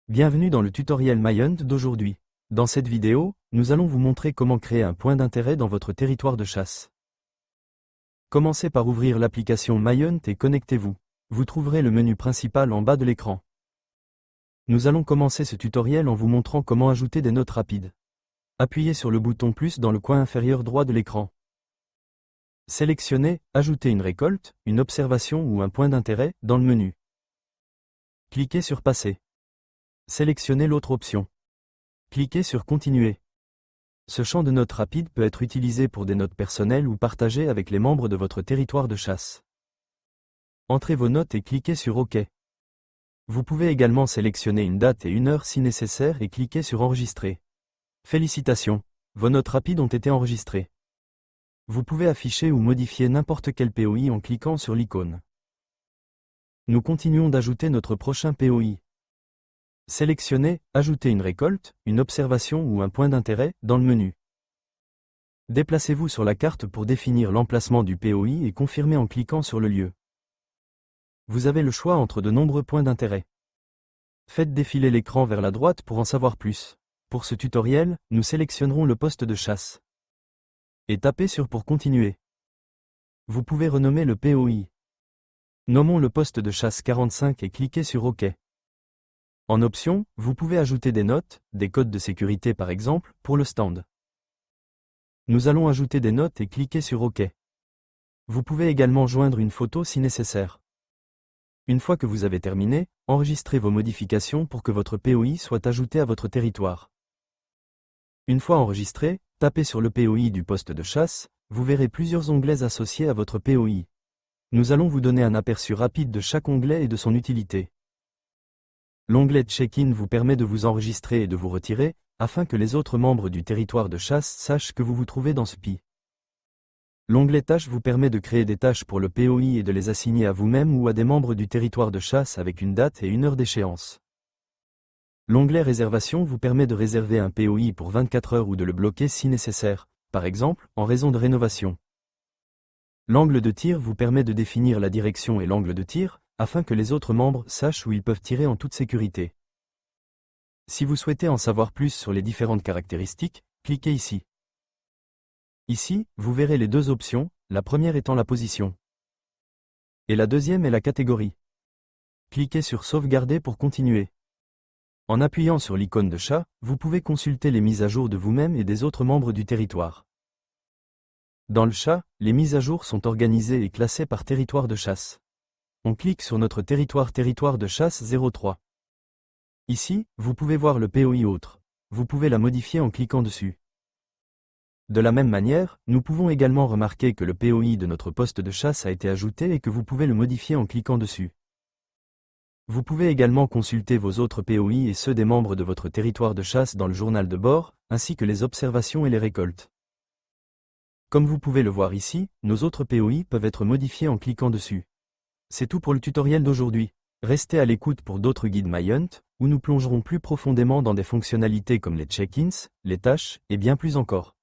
Bienvenue dans le tutoriel MyHunt d'aujourd'hui. Dans cette vidéo, nous allons vous montrer comment créer un point d'intérêt dans votre territoire de chasse. Commencez par ouvrir l'application MyHunt et connectez-vous. Vous trouverez le menu principal en bas de l'écran. Nous allons commencer ce tutoriel en vous montrant comment ajouter des notes rapides. Appuyez sur le bouton plus dans le coin inférieur droit de l'écran. Sélectionnez « Ajouter une récolte, une observation ou un point d'intérêt » dans le menu. Cliquez sur « Passer ». Sélectionnez l'autre option. Cliquez sur « Continuer ». Ce champ de notes rapides peut être utilisé pour des notes personnelles ou partagées avec les membres de votre territoire de chasse. Entrez vos notes et cliquez sur « OK ». Vous pouvez également sélectionner une date et une heure si nécessaire et cliquer sur « Enregistrer ». Félicitations, vos notes rapides ont été enregistrées. Vous pouvez afficher ou modifier n'importe quel POI en cliquant sur l'icône. Nous continuons d'ajouter notre prochain POI. Sélectionnez « Ajouter une récolte, une observation ou un point d'intérêt » dans le menu. Déplacez-vous sur la carte pour définir l'emplacement du POI et confirmer en cliquant sur le lieu. Vous avez le choix entre de nombreux points d'intérêt. Faites défiler l'écran vers la droite pour en savoir plus. Pour ce tutoriel, nous sélectionnerons le poste de chasse. Et tapez sur « Pour continuer ». Vous pouvez renommer le POI. Nommons le poste de chasse 45 et cliquez sur « OK ». En option, vous pouvez ajouter des notes, des codes de sécurité par exemple, pour le stand. Nous allons ajouter des notes et cliquer sur OK. Vous pouvez également joindre une photo si nécessaire. Une fois que vous avez terminé, enregistrez vos modifications pour que votre POI soit ajouté à votre territoire. Une fois enregistré, tapez sur le POI du poste de chasse, vous verrez plusieurs onglets associés à votre POI. Nous allons vous donner un aperçu rapide de chaque onglet et de son utilité. L'onglet Check-in vous permet de vous enregistrer et de vous retirer, afin que les autres membres du territoire de chasse sachent que vous vous trouvez dans ce POI. L'onglet Tâches vous permet de créer des tâches pour le POI et de les assigner à vous-même ou à des membres du territoire de chasse avec une date et une heure d'échéance. L'onglet Réservation vous permet de réserver un POI pour 24 heures ou de le bloquer si nécessaire, par exemple, en raison de rénovation. L'angle de tir vous permet de définir la direction et l'angle de tir, afin que les autres membres sachent où ils peuvent tirer en toute sécurité. Si vous souhaitez en savoir plus sur les différentes caractéristiques, cliquez ici. Ici, vous verrez les deux options, la première étant la position. Et la deuxième est la catégorie. Cliquez sur Sauvegarder pour continuer. En appuyant sur l'icône de chat, vous pouvez consulter les mises à jour de vous-même et des autres membres du territoire. Dans le chat, les mises à jour sont organisées et classées par territoire de chasse. On clique sur notre territoire de chasse 03. Ici, vous pouvez voir le POI autre. Vous pouvez la modifier en cliquant dessus. De la même manière, nous pouvons également remarquer que le POI de notre poste de chasse a été ajouté et que vous pouvez le modifier en cliquant dessus. Vous pouvez également consulter vos autres POI et ceux des membres de votre territoire de chasse dans le journal de bord, ainsi que les observations et les récoltes. Comme vous pouvez le voir ici, nos autres POI peuvent être modifiés en cliquant dessus. C'est tout pour le tutoriel d'aujourd'hui. Restez à l'écoute pour d'autres guides MyHunt, où nous plongerons plus profondément dans des fonctionnalités comme les check-ins, les tâches, et bien plus encore.